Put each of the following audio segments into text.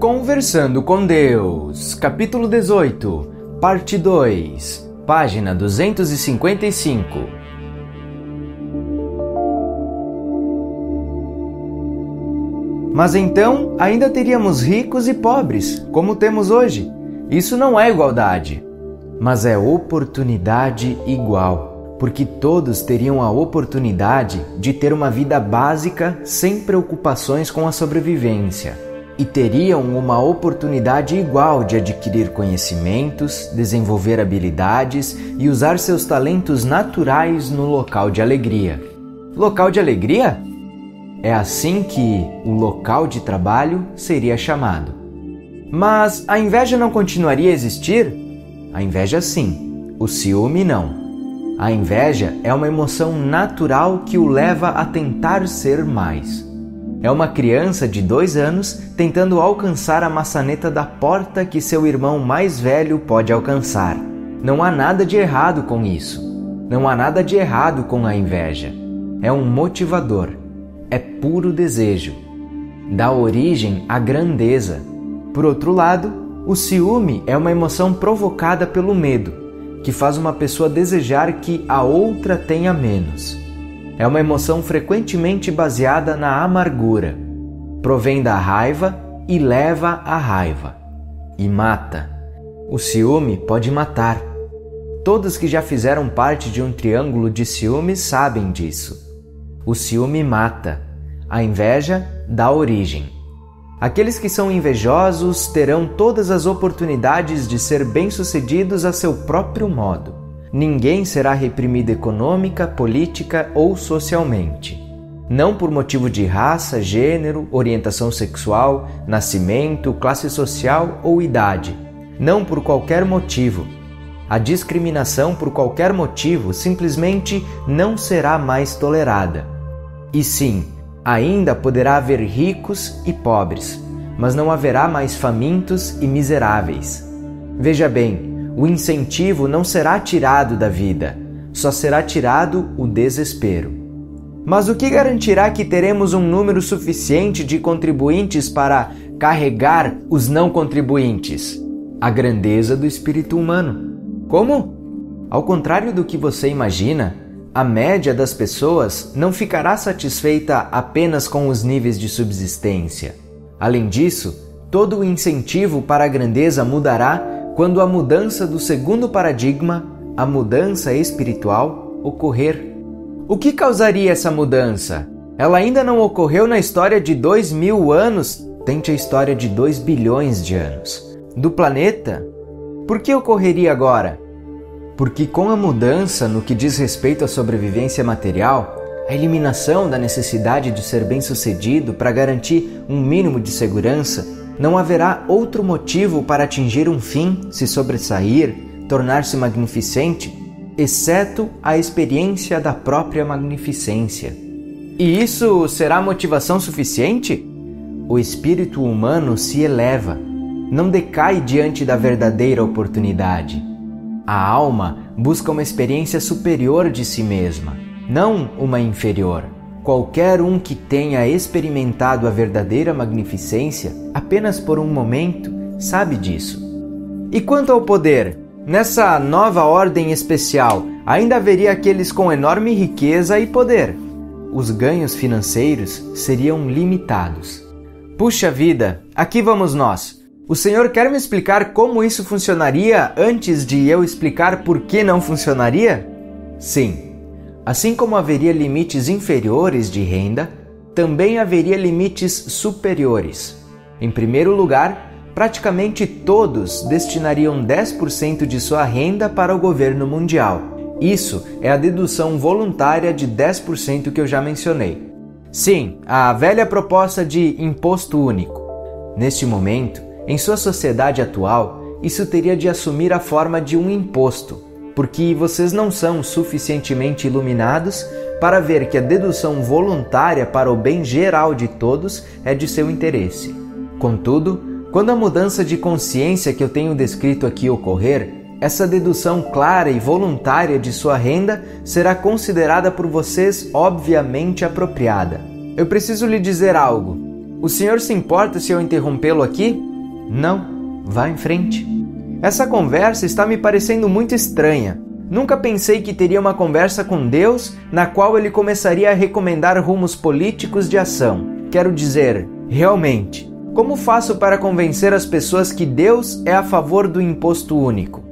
Conversando com Deus, capítulo 18, parte 2, página 255. Mas então ainda teríamos ricos e pobres, como temos hoje. Isso não é igualdade, mas é oportunidade igual, porque todos teriam a oportunidade de ter uma vida básica sem preocupações com a sobrevivência. E teriam uma oportunidade igual de adquirir conhecimentos, desenvolver habilidades e usar seus talentos naturais no local de alegria. Local de alegria? É assim que o local de trabalho seria chamado. Mas a inveja não continuaria a existir? A inveja sim, o ciúme não. A inveja é uma emoção natural que o leva a tentar ser mais. É uma criança de 2 anos tentando alcançar a maçaneta da porta que seu irmão mais velho pode alcançar. Não há nada de errado com isso. Não há nada de errado com a inveja. É um motivador. É puro desejo. Dá origem à grandeza. Por outro lado, o ciúme é uma emoção provocada pelo medo, que faz uma pessoa desejar que a outra tenha menos. É uma emoção frequentemente baseada na amargura. Provém da raiva e leva à raiva. E mata. O ciúme pode matar. Todos que já fizeram parte de um triângulo de ciúmes sabem disso. O ciúme mata. A inveja dá origem. Aqueles que são invejosos terão todas as oportunidades de ser bem-sucedidos a seu próprio modo. Ninguém será reprimido econômica, política ou socialmente. Não por motivo de raça, gênero, orientação sexual, nascimento, classe social ou idade. Não por qualquer motivo. A discriminação por qualquer motivo simplesmente não será mais tolerada. E sim, ainda poderá haver ricos e pobres, mas não haverá mais famintos e miseráveis. Veja bem, o incentivo não será tirado da vida, só será tirado o desespero. Mas o que garantirá que teremos um número suficiente de contribuintes para carregar os não contribuintes? A grandeza do espírito humano. Como? Ao contrário do que você imagina, a média das pessoas não ficará satisfeita apenas com os níveis de subsistência. Além disso, todo o incentivo para a grandeza mudará quando a mudança do segundo paradigma, a mudança espiritual, ocorrer. O que causaria essa mudança? Ela ainda não ocorreu na história de 2000 anos, tente a história de 2 bilhões de anos. Do planeta? Por que ocorreria agora? Porque com a mudança no que diz respeito à sobrevivência material, a eliminação da necessidade de ser bem-sucedido para garantir um mínimo de segurança, não haverá outro motivo para atingir um fim, se sobressair, tornar-se magnificente, exceto a experiência da própria magnificência. E isso será motivação suficiente? O espírito humano se eleva, não decai diante da verdadeira oportunidade. A alma busca uma experiência superior de si mesma, não uma inferior. Qualquer um que tenha experimentado a verdadeira magnificência, apenas por um momento, sabe disso. E quanto ao poder? Nessa nova ordem especial, ainda haveria aqueles com enorme riqueza e poder. Os ganhos financeiros seriam limitados. Puxa vida, aqui vamos nós. O Senhor quer me explicar como isso funcionaria antes de eu explicar por que não funcionaria? Sim. Assim como haveria limites inferiores de renda, também haveria limites superiores. Em primeiro lugar, praticamente todos destinariam 10% de sua renda para o governo mundial. Isso é a dedução voluntária de 10% que eu já mencionei. Sim, a velha proposta de imposto único. Neste momento, em sua sociedade atual, isso teria de assumir a forma de um imposto, porque vocês não são suficientemente iluminados para ver que a dedução voluntária para o bem geral de todos é de seu interesse. Contudo, quando a mudança de consciência que eu tenho descrito aqui ocorrer, essa dedução clara e voluntária de sua renda será considerada por vocês obviamente apropriada. Eu preciso lhe dizer algo. O senhor se importa se eu interrompê-lo aqui? Não, vá em frente. Essa conversa está me parecendo muito estranha. Nunca pensei que teria uma conversa com Deus na qual ele começaria a recomendar rumos políticos de ação. Quero dizer, realmente, como faço para convencer as pessoas que Deus é a favor do imposto único?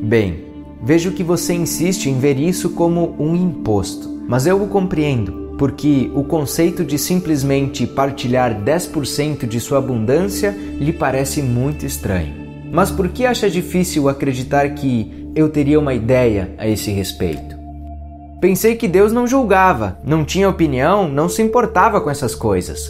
Bem, vejo que você insiste em ver isso como um imposto, mas eu o compreendo, porque o conceito de simplesmente partilhar 10% de sua abundância lhe parece muito estranho. Mas por que acha difícil acreditar que eu teria uma ideia a esse respeito? Pensei que Deus não julgava, não tinha opinião, não se importava com essas coisas.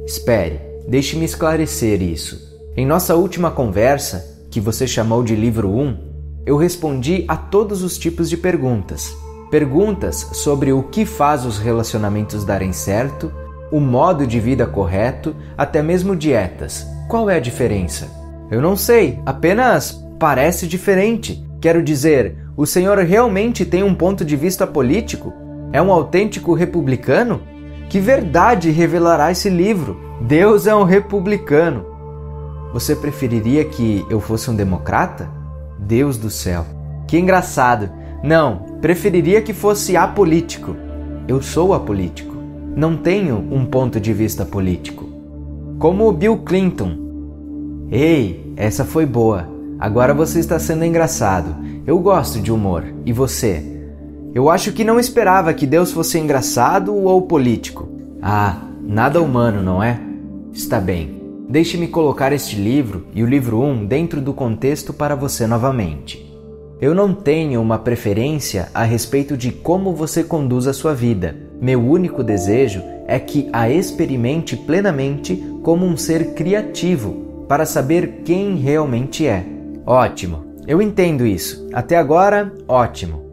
Espere, deixe-me esclarecer isso. Em nossa última conversa, que você chamou de livro 1, eu respondi a todos os tipos de perguntas. Perguntas sobre o que faz os relacionamentos darem certo, o modo de vida correto, até mesmo dietas. Qual é a diferença? Eu não sei, apenas parece diferente. Quero dizer, o senhor realmente tem um ponto de vista político? É um autêntico republicano? Que verdade revelará esse livro? Deus é um republicano. Você preferiria que eu fosse um democrata? Deus do céu, que engraçado. Não, preferiria que fosse apolítico. Eu sou apolítico. Não tenho um ponto de vista político. Como Bill Clinton. Ei, essa foi boa. Agora você está sendo engraçado. Eu gosto de humor. E você? Eu acho que não esperava que Deus fosse engraçado ou político. Ah, nada humano, não é? Está bem. Deixe-me colocar este livro e o livro 1 dentro do contexto para você novamente. Eu não tenho uma preferência a respeito de como você conduz a sua vida. Meu único desejo é que a experimente plenamente como um ser criativo, para saber quem realmente é. Ótimo, eu entendo isso. Até agora, ótimo.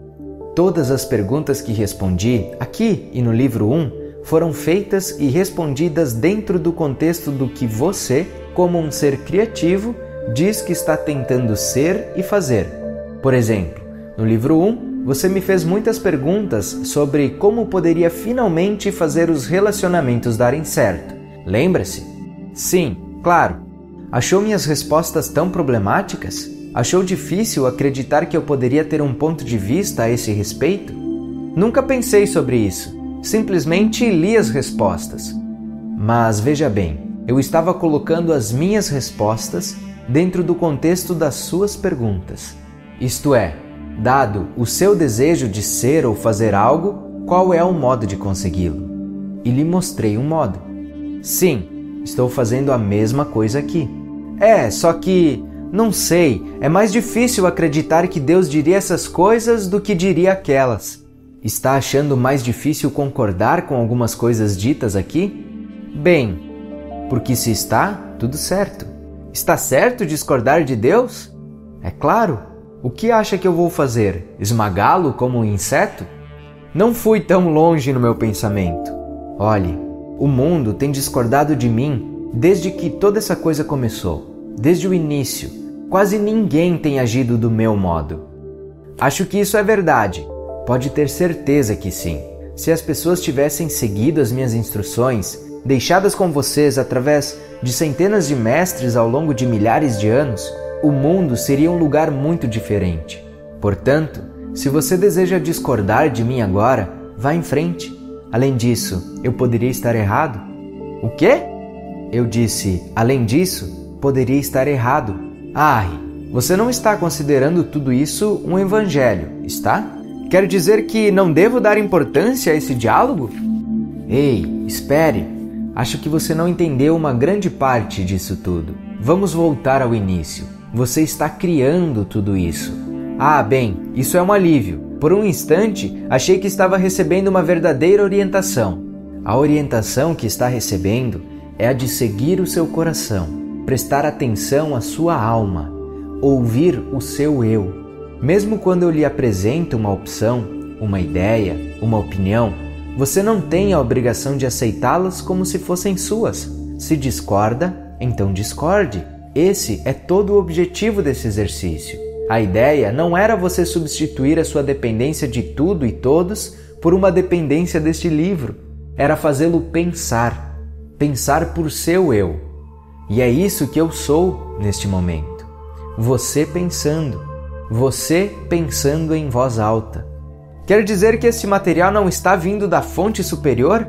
Todas as perguntas que respondi aqui e no livro 1 foram feitas e respondidas dentro do contexto do que você, como um ser criativo, diz que está tentando ser e fazer. Por exemplo, no livro 1, você me fez muitas perguntas sobre como poderia finalmente fazer os relacionamentos darem certo. Lembra-se? Sim, claro. Achou minhas respostas tão problemáticas? Achou difícil acreditar que eu poderia ter um ponto de vista a esse respeito? Nunca pensei sobre isso. Simplesmente li as respostas. Mas veja bem, eu estava colocando as minhas respostas dentro do contexto das suas perguntas. Isto é, dado o seu desejo de ser ou fazer algo, qual é o modo de consegui-lo? E lhe mostrei um modo. Sim, estou fazendo a mesma coisa aqui. Só que, não sei, é mais difícil acreditar que Deus diria essas coisas do que diria aquelas. Está achando mais difícil concordar com algumas coisas ditas aqui? Bem, porque se está, tudo certo. Está certo discordar de Deus? É claro. O que acha que eu vou fazer? Esmagá-lo como um inseto? Não fui tão longe no meu pensamento. Olhe, o mundo tem discordado de mim desde que toda essa coisa começou. Desde o início, quase ninguém tem agido do meu modo. Acho que isso é verdade. Pode ter certeza que sim. Se as pessoas tivessem seguido as minhas instruções, deixadas com vocês através de centenas de mestres ao longo de milhares de anos, o mundo seria um lugar muito diferente. Portanto, se você deseja discordar de mim agora, vá em frente. Além disso, eu poderia estar errado. O quê? Eu disse, além disso, poderia estar errado. Ai, você não está considerando tudo isso um evangelho, está? Quer dizer que não devo dar importância a esse diálogo? Ei, espere. Acho que você não entendeu uma grande parte disso tudo. Vamos voltar ao início. Você está criando tudo isso. Ah, bem, isso é um alívio. Por um instante, achei que estava recebendo uma verdadeira orientação. A orientação que está recebendo é a de seguir o seu coração, prestar atenção à sua alma, ouvir o seu eu. Mesmo quando eu lhe apresento uma opção, uma ideia, uma opinião, você não tem a obrigação de aceitá-las como se fossem suas. Se discorda, então discorde. Esse é todo o objetivo desse exercício. A ideia não era você substituir a sua dependência de tudo e todos por uma dependência deste livro. Era fazê-lo pensar por seu eu. E é isso que eu sou neste momento. Você pensando em voz alta. Quer dizer que este material não está vindo da fonte superior?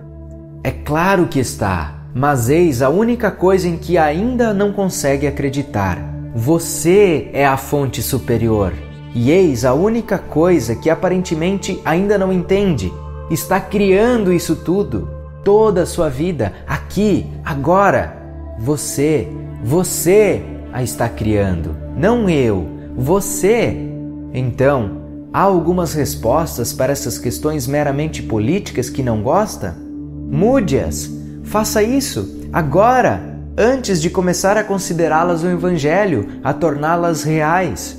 É claro que está, mas eis a única coisa em que ainda não consegue acreditar. Você é a fonte superior. E eis a única coisa que aparentemente ainda não entende. Está criando isso tudo, toda a sua vida, aqui, agora. Você a está criando, não eu, você. Então, há algumas respostas para essas questões meramente políticas que não gosta? Mude-as, faça isso agora, antes de começar a considerá-las o Evangelho, a torná-las reais.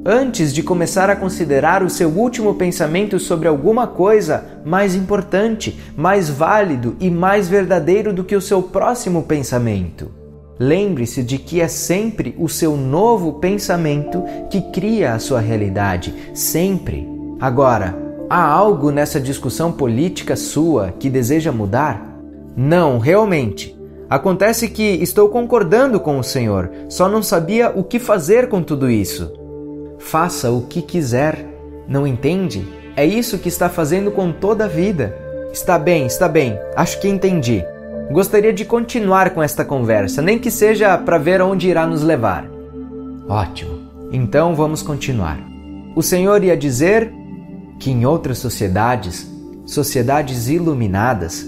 Antes de começar a considerar o seu último pensamento sobre alguma coisa mais importante, mais válido e mais verdadeiro do que o seu próximo pensamento. Lembre-se de que é sempre o seu novo pensamento que cria a sua realidade, sempre. Agora, há algo nessa discussão política sua que deseja mudar? Não, realmente. Acontece que estou concordando com o Senhor, só não sabia o que fazer com tudo isso. Faça o que quiser, não entende? É isso que está fazendo com toda a vida. Está bem, acho que entendi. Gostaria de continuar com esta conversa, nem que seja para ver onde irá nos levar. Ótimo, então vamos continuar. O Senhor ia dizer que em outras sociedades iluminadas,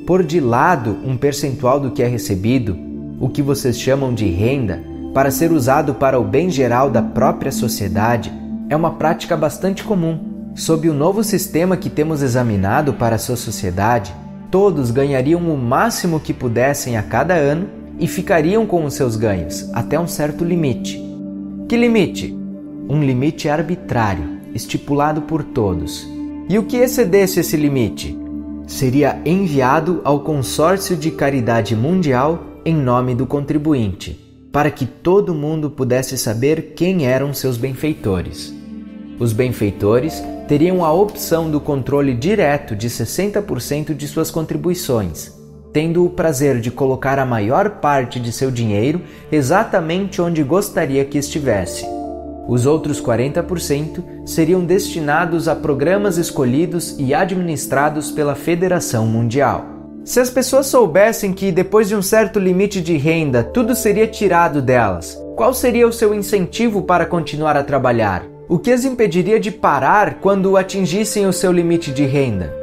pôr de lado um percentual do que é recebido, o que vocês chamam de renda, para ser usado para o bem geral da própria sociedade, é uma prática bastante comum. Sob o novo sistema que temos examinado para a sua sociedade, todos ganhariam o máximo que pudessem a cada ano e ficariam com os seus ganhos, até um certo limite. Que limite? Um limite arbitrário, estipulado por todos. E o que excedesse esse limite? Seria enviado ao Consórcio de Caridade Mundial em nome do contribuinte, para que todo mundo pudesse saber quem eram seus benfeitores. Os benfeitores teriam a opção do controle direto de 60% de suas contribuições, tendo o prazer de colocar a maior parte de seu dinheiro exatamente onde gostaria que estivesse. Os outros 40% seriam destinados a programas escolhidos e administrados pela Federação Mundial. Se as pessoas soubessem que depois de um certo limite de renda tudo seria tirado delas, qual seria o seu incentivo para continuar a trabalhar? O que as impediria de parar quando atingissem o seu limite de renda?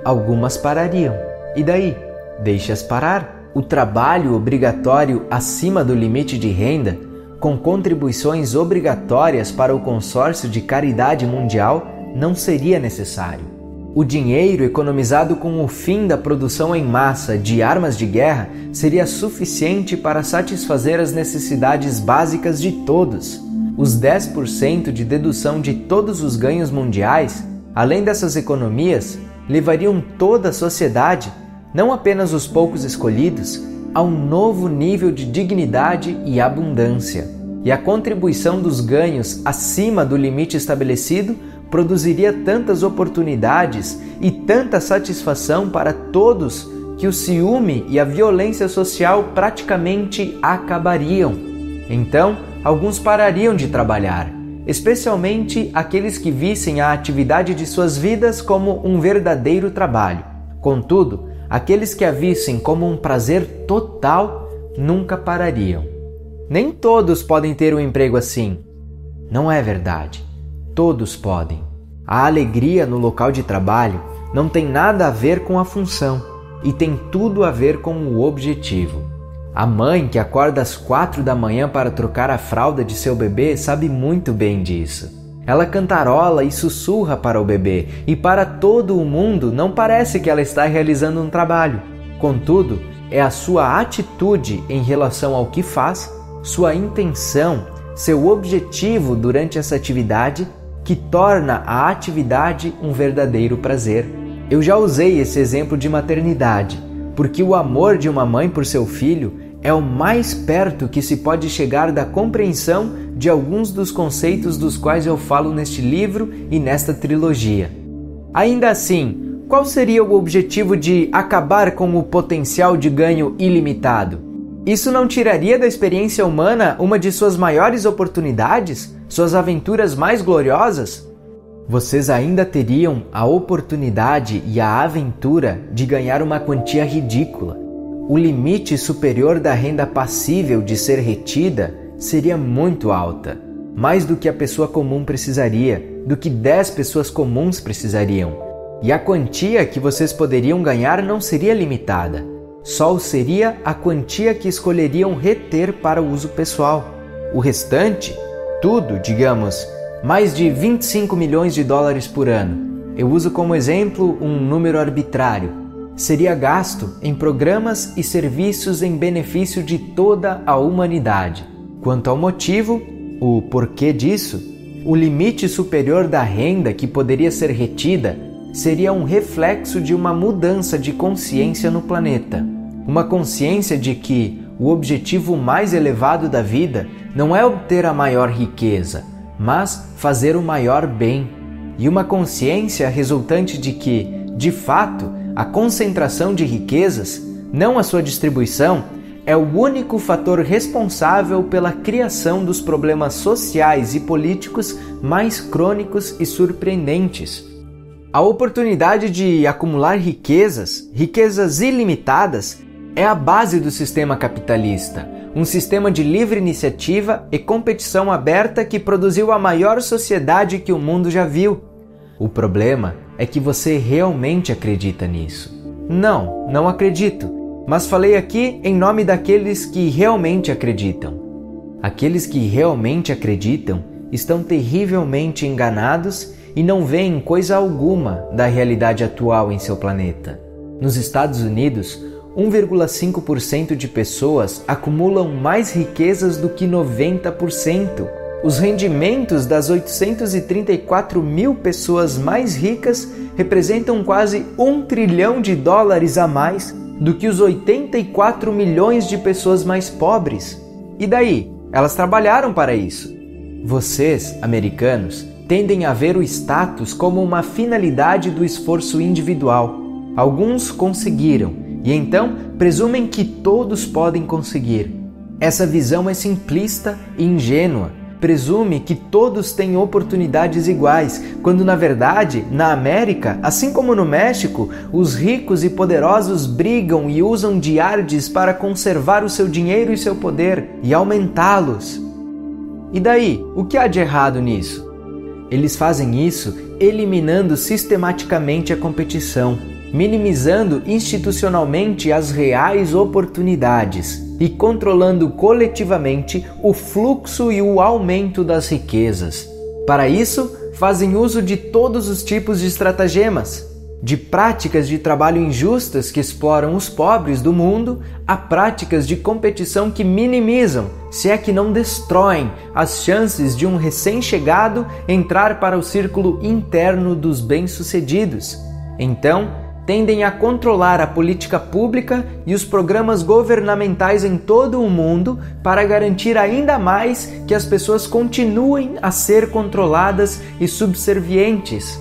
Algumas parariam. E daí? Deixe-as parar. O trabalho obrigatório acima do limite de renda, com contribuições obrigatórias para o Consórcio de Caridade Mundial, não seria necessário. O dinheiro economizado com o fim da produção em massa de armas de guerra seria suficiente para satisfazer as necessidades básicas de todos. Os 10% de dedução de todos os ganhos mundiais, além dessas economias, levariam toda a sociedade, não apenas os poucos escolhidos, a um novo nível de dignidade e abundância. E a contribuição dos ganhos acima do limite estabelecido produziria tantas oportunidades e tanta satisfação para todos que o ciúme e a violência social praticamente acabariam. Então, alguns parariam de trabalhar, especialmente aqueles que vissem a atividade de suas vidas como um verdadeiro trabalho. Contudo, aqueles que a vissem como um prazer total nunca parariam. Nem todos podem ter um emprego assim. Não é verdade. Todos podem. A alegria no local de trabalho não tem nada a ver com a função e tem tudo a ver com o objetivo. A mãe que acorda às 4 da manhã para trocar a fralda de seu bebê sabe muito bem disso. Ela cantarola e sussurra para o bebê e para todo o mundo não parece que ela está realizando um trabalho. Contudo, é a sua atitude em relação ao que faz, sua intenção, seu objetivo durante essa atividade que torna a atividade um verdadeiro prazer. Eu já usei esse exemplo de maternidade, porque o amor de uma mãe por seu filho é o mais perto que se pode chegar da compreensão de alguns dos conceitos dos quais eu falo neste livro e nesta trilogia. Ainda assim, qual seria o objetivo de acabar com o potencial de ganho ilimitado? Isso não tiraria da experiência humana uma de suas maiores oportunidades? Suas aventuras mais gloriosas? Vocês ainda teriam a oportunidade e a aventura de ganhar uma quantia ridícula. O limite superior da renda passível de ser retida seria muito alta, mais do que a pessoa comum precisaria, do que 10 pessoas comuns precisariam. E a quantia que vocês poderiam ganhar não seria limitada, só seria a quantia que escolheriam reter para o uso pessoal. O restante, tudo, digamos, mais de 25 milhões de dólares por ano, eu uso como exemplo um número arbitrário, seria gasto em programas e serviços em benefício de toda a humanidade. Quanto ao motivo, o porquê disso, o limite superior da renda que poderia ser retida seria um reflexo de uma mudança de consciência no planeta. Uma consciência de que o objetivo mais elevado da vida não é obter a maior riqueza, mas fazer o maior bem. E uma consciência resultante de que, de fato, a concentração de riquezas, não a sua distribuição, é o único fator responsável pela criação dos problemas sociais e políticos mais crônicos e surpreendentes. A oportunidade de acumular riquezas ilimitadas, é a base do sistema capitalista, um sistema de livre iniciativa e competição aberta que produziu a maior sociedade que o mundo já viu. O problema é que você realmente acredita nisso. Não acredito, mas falei aqui em nome daqueles que realmente acreditam. Aqueles que realmente acreditam estão terrivelmente enganados e não veem coisa alguma da realidade atual em seu planeta. Nos Estados Unidos, 1,5% de pessoas acumulam mais riquezas do que 90%. Os rendimentos das 834 mil pessoas mais ricas representam quase $1 trilhão a mais do que os 84 milhões de pessoas mais pobres. E daí? Elas trabalharam para isso. Vocês, americanos, tendem a ver o status como uma finalidade do esforço individual. Alguns conseguiram, e então presumem que todos podem conseguir. Essa visão é simplista e ingênua. Presume que todos têm oportunidades iguais, quando na verdade, na América, assim como no México, os ricos e poderosos brigam e usam de ardes para conservar o seu dinheiro e seu poder e aumentá-los. E daí, o que há de errado nisso? Eles fazem isso eliminando sistematicamente a competição, minimizando institucionalmente as reais oportunidades e controlando coletivamente o fluxo e o aumento das riquezas. Para isso, fazem uso de todos os tipos de estratagemas, de práticas de trabalho injustas que exploram os pobres do mundo a práticas de competição que minimizam, se é que não destroem, as chances de um recém-chegado entrar para o círculo interno dos bem-sucedidos. Então, tendem a controlar a política pública e os programas governamentais em todo o mundo para garantir ainda mais que as pessoas continuem a ser controladas e subservientes.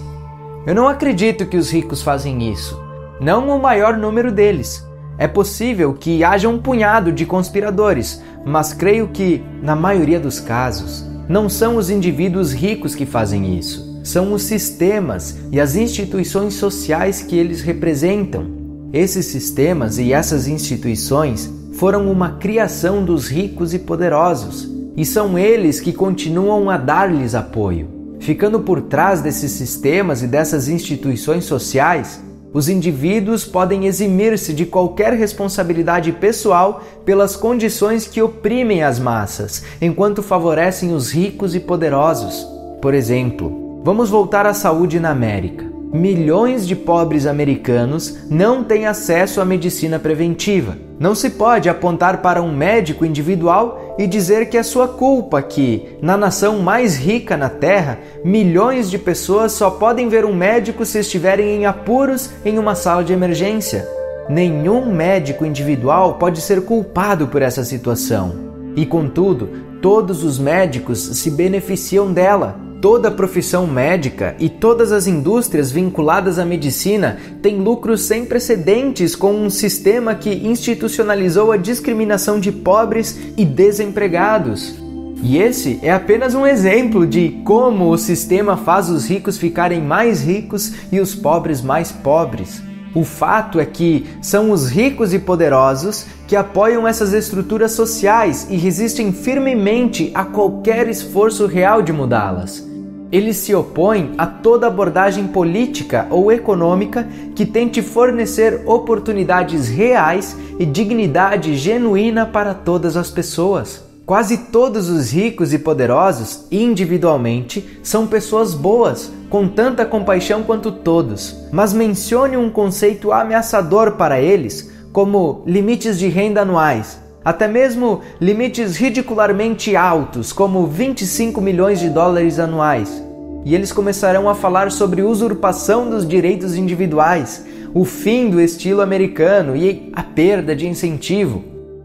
Eu não acredito que os ricos fazem isso, não o maior número deles. É possível que haja um punhado de conspiradores, mas creio que, na maioria dos casos, não são os indivíduos ricos que fazem isso. São os sistemas e as instituições sociais que eles representam. Esses sistemas e essas instituições foram uma criação dos ricos e poderosos, e são eles que continuam a dar-lhes apoio. Ficando por trás desses sistemas e dessas instituições sociais, os indivíduos podem eximir-se de qualquer responsabilidade pessoal pelas condições que oprimem as massas, enquanto favorecem os ricos e poderosos. Por exemplo, vamos voltar à saúde na América. Milhões de pobres americanos não têm acesso à medicina preventiva. Não se pode apontar para um médico individual e dizer que é sua culpa que, na nação mais rica na Terra, milhões de pessoas só podem ver um médico se estiverem em apuros em uma sala de emergência. Nenhum médico individual pode ser culpado por essa situação. E, contudo, todos os médicos se beneficiam dela. Toda a profissão médica e todas as indústrias vinculadas à medicina têm lucros sem precedentes com um sistema que institucionalizou a discriminação de pobres e desempregados. E esse é apenas um exemplo de como o sistema faz os ricos ficarem mais ricos e os pobres mais pobres. O fato é que são os ricos e poderosos que apoiam essas estruturas sociais e resistem firmemente a qualquer esforço real de mudá-las. Eles se opõem a toda abordagem política ou econômica que tente fornecer oportunidades reais e dignidade genuína para todas as pessoas. Quase todos os ricos e poderosos, individualmente, são pessoas boas, com tanta compaixão quanto todos, mas mencione um conceito ameaçador para eles, como limites de renda anuais, até mesmo limites ridicularmente altos, como 25 milhões de dólares anuais. E eles começarão a falar sobre usurpação dos direitos individuais, o fim do estilo americano e a perda de incentivo.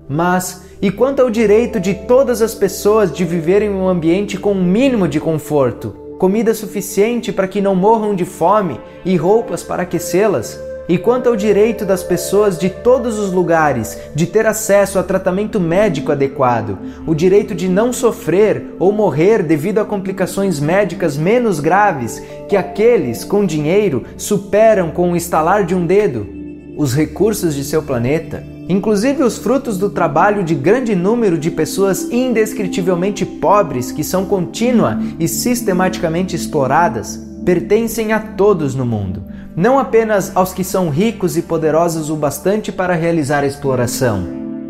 Mas e quanto ao direito de todas as pessoas de viverem em um ambiente com um mínimo de conforto, comida suficiente para que não morram de fome e roupas para aquecê-las? E quanto ao direito das pessoas de todos os lugares de ter acesso a tratamento médico adequado, o direito de não sofrer ou morrer devido a complicações médicas menos graves que aqueles com dinheiro superam com o estalar de um dedo? Os recursos de seu planeta, inclusive os frutos do trabalho de grande número de pessoas indescritivelmente pobres que são contínua e sistematicamente exploradas, pertencem a todos no mundo, não apenas aos que são ricos e poderosos o bastante para realizar a exploração.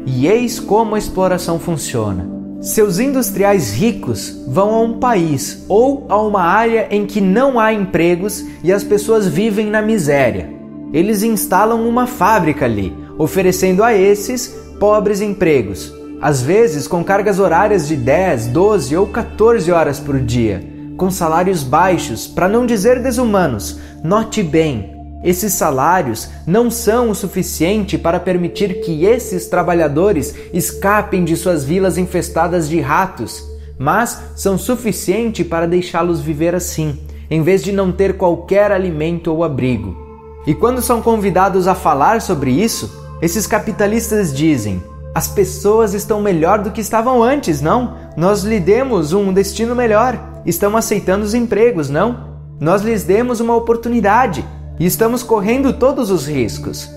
E eis como a exploração funciona. Seus industriais ricos vão a um país ou a uma área em que não há empregos e as pessoas vivem na miséria. Eles instalam uma fábrica ali, oferecendo a esses pobres empregos, às vezes com cargas horárias de 10, 12 ou 14 horas por dia, com salários baixos, para não dizer desumanos. Note bem, esses salários não são o suficiente para permitir que esses trabalhadores escapem de suas vilas infestadas de ratos, mas são suficientes para deixá-los viver assim, em vez de não ter qualquer alimento ou abrigo. E quando são convidados a falar sobre isso, esses capitalistas dizem: as pessoas estão melhor do que estavam antes, não? Nós lhes demos um destino melhor, estão aceitando os empregos, não? Nós lhes demos uma oportunidade e estamos correndo todos os riscos.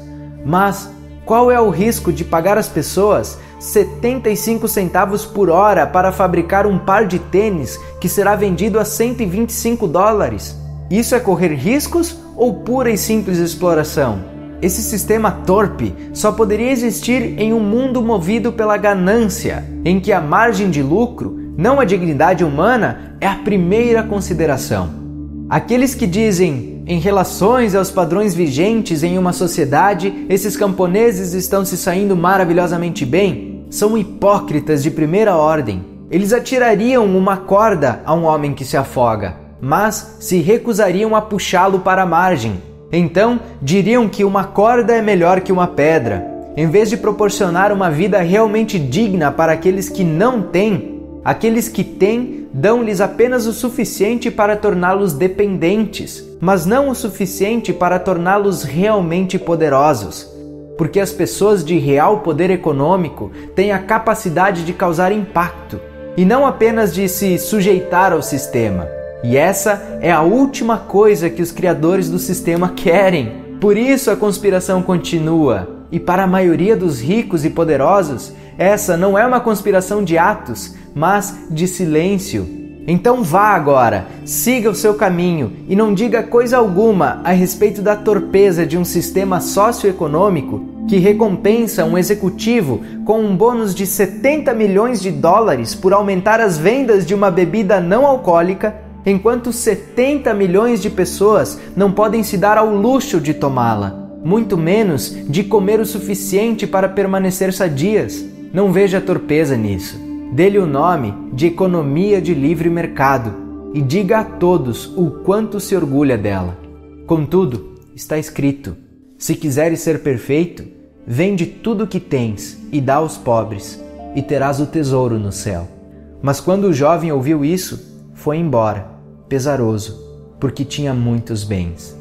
Mas qual é o risco de pagar às pessoas 75 centavos por hora para fabricar um par de tênis que será vendido a 125 dólares? Isso é correr riscos ou pura e simples exploração? Esse sistema torpe só poderia existir em um mundo movido pela ganância, em que a margem de lucro, não a dignidade humana, é a primeira consideração. Aqueles que dizem, em relações aos padrões vigentes em uma sociedade, esses camponeses estão se saindo maravilhosamente bem, são hipócritas de primeira ordem. Eles atirariam uma corda a um homem que se afoga, mas se recusariam a puxá-lo para a margem. Então, diriam que uma corda é melhor que uma pedra. Em vez de proporcionar uma vida realmente digna para aqueles que não têm, aqueles que têm dão-lhes apenas o suficiente para torná-los dependentes, mas não o suficiente para torná-los realmente poderosos. Porque as pessoas de real poder econômico têm a capacidade de causar impacto, e não apenas de se sujeitar ao sistema. E essa é a última coisa que os criadores do sistema querem. Por isso a conspiração continua. E para a maioria dos ricos e poderosos, essa não é uma conspiração de atos, mas de silêncio. Então vá agora, siga o seu caminho e não diga coisa alguma a respeito da torpeza de um sistema socioeconômico que recompensa um executivo com um bônus de 70 milhões de dólares por aumentar as vendas de uma bebida não alcoólica, enquanto 70 milhões de pessoas não podem se dar ao luxo de tomá-la, muito menos de comer o suficiente para permanecer sadias. Não veja torpeza nisso. Dê-lhe o nome de economia de livre mercado e diga a todos o quanto se orgulha dela. Contudo, está escrito: se quiseres ser perfeito, vende tudo o que tens e dá aos pobres, e terás o tesouro no céu. Mas quando o jovem ouviu isso, foi embora pesaroso, porque tinha muitos bens.